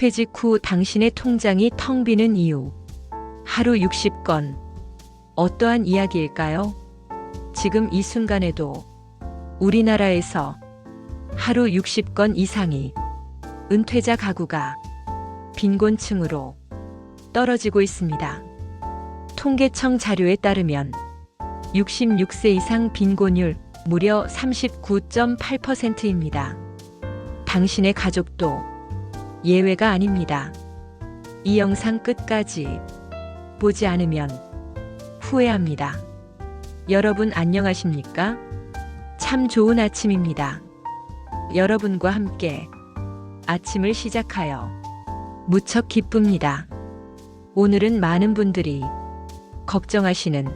퇴직 후 당신의 통장이 텅 비는 이유. 하루 60건. 어떠한 이야기일까요? 지금 이 순간에도 우리나라에서 하루 60건 이상이 은퇴자 가구가 빈곤층으로 떨어지고 있습니다. 통계청 자료에 따르면 66세 이상 빈곤율 무려 39.8%입니다. 당신의 가족도 예외가 아닙니다. 이 영상 끝까지 보지 않으면 후회합니다. 여러분 안녕하십니까? 참 좋은 아침입니다. 여러분과 함께 아침을 시작하여 무척 기쁩니다. 오늘은 많은 분들이 걱정하시는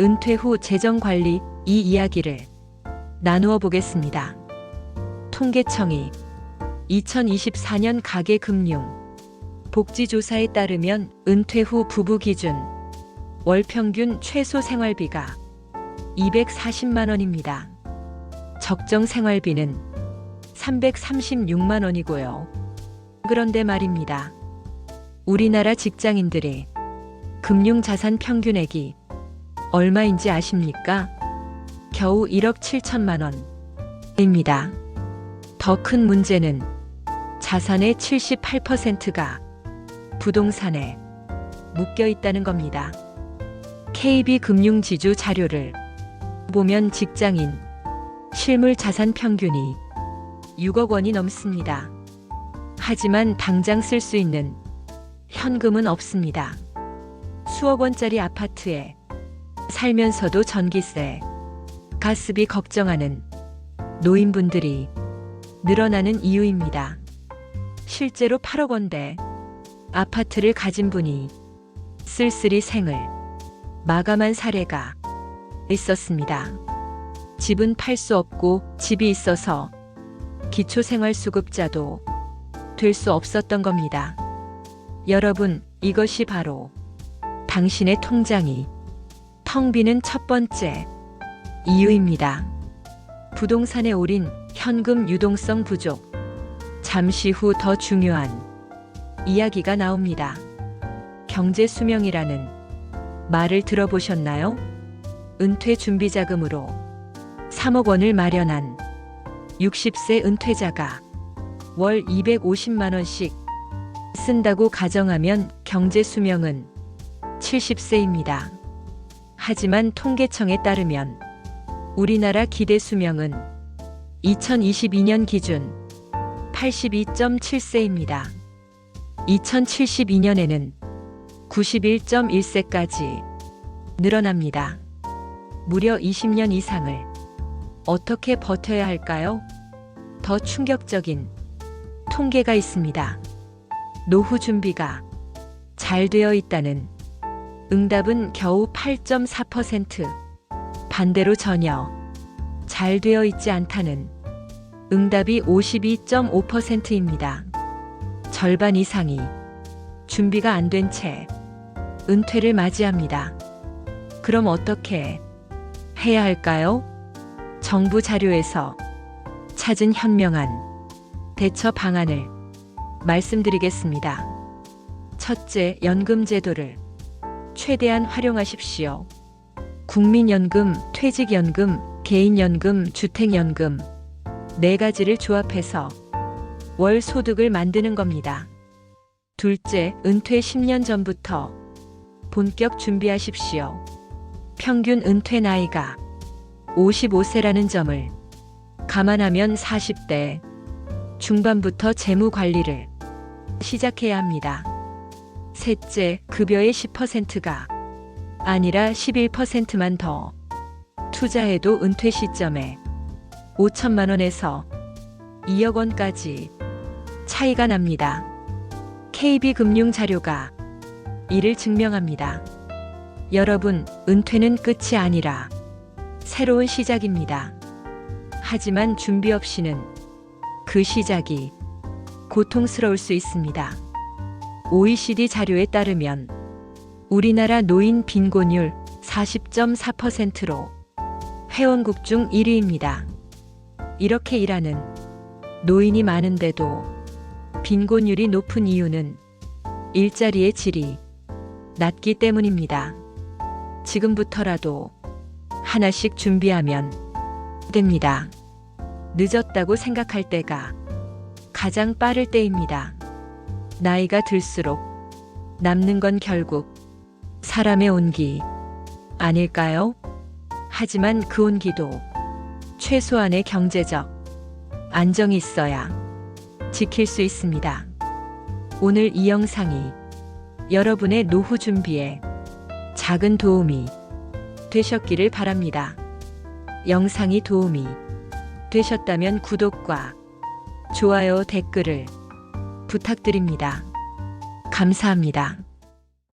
은퇴 후 재정관리 이 이야기를 나누어 보겠습니다. 통계청이 2024년 가계금융 복지조사에 따르면 은퇴 후 부부 기준 월 평균 최소 생활비가 240만 원입니다. 적정 생활비는 336만 원이고요. 그런데 말입니다. 우리나라 직장인들의 금융자산 평균액이 얼마인지 아십니까? 겨우 1억 7천만 원입니다. 더 큰 문제는 자산의 78%가 부동산에 묶여 있다는 겁니다. KB금융지주 자료를 보면 직장인 실물 자산 평균이 6억 원이 넘습니다. 하지만 당장 쓸 수 있는 현금은 없습니다. 수억 원짜리 아파트에 살면서도 전기세, 가스비 걱정하는 노인분들이 늘어나는 이유입니다. 실제로 8억 원대 아파트를 가진 분이 쓸쓸히 생을 마감한 사례가 있었습니다. 집은 팔 수 없고 집이 있어서 기초생활수급자도 될 수 없었던 겁니다. 여러분, 이것이 바로 당신의 통장이 텅 비는 첫 번째 이유입니다. 부동산에 올인 현금 유동성 부족. 잠시 후 더 중요한 이야기가 나옵니다. 경제 수명이라는 말을 들어보셨나요? 은퇴 준비 자금으로 3억 원을 마련한 60세 은퇴자가 월 250만 원씩 쓴다고 가정하면 경제 수명은 70세입니다. 하지만 통계청에 따르면 우리나라 기대 수명은 2022년 기준 82.7세입니다. 2072년에는 91.1세까지 늘어납니다. 무려 20년 이상을 어떻게 버텨야 할까요? 더 충격적인 통계가 있습니다. 노후 준비가 잘 되어 있다는 응답은 겨우 8.4%, 반대로 전혀 잘 되어 있지 않다는 응답이 52.5%입니다. 절반 이상이 준비가 안 된 채 은퇴를 맞이합니다. 그럼 어떻게 해야 할까요? 정부 자료에서 찾은 현명한 대처 방안을 말씀드리겠습니다. 첫째, 연금 제도를 최대한 활용하십시오. 국민연금, 퇴직연금, 개인연금, 주택연금 4가지를 조합해서 월 소득을 만드는 겁니다. 둘째, 은퇴 10년 전부터 본격 준비하십시오. 평균 은퇴 나이가 55세라는 점을 감안하면 40대 중반부터 재무 관리를 시작해야 합니다. 셋째, 급여의 10%가 아니라 11%만 더 투자해도 은퇴 시점에 5천만 원에서 2억 원까지 차이가 납니다. KB금융 자료가 이를 증명합니다. 여러분, 은퇴는 끝이 아니라 새로운 시작입니다. 하지만 준비 없이는 그 시작이 고통스러울 수 있습니다. OECD 자료에 따르면 우리나라 노인 빈곤율 40.4%로 회원국 중 1위입니다. 이렇게 일하는 노인이 많은데도 빈곤율이 높은 이유는 일자리의 질이 낮기 때문입니다. 지금부터라도 하나씩 준비하면 됩니다. 늦었다고 생각할 때가 가장 빠를 때입니다. 나이가 들수록 남는 건 결국 사람의 온기 아닐까요? 하지만 그 온기도 최소한의 경제적 안정이 있어야 지킬 수 있습니다. 오늘 이 영상이 여러분의 노후 준비에 작은 도움이 되셨기를 바랍니다. 영상이 도움이 되셨다면 구독과 좋아요, 댓글을 부탁드립니다. 감사합니다.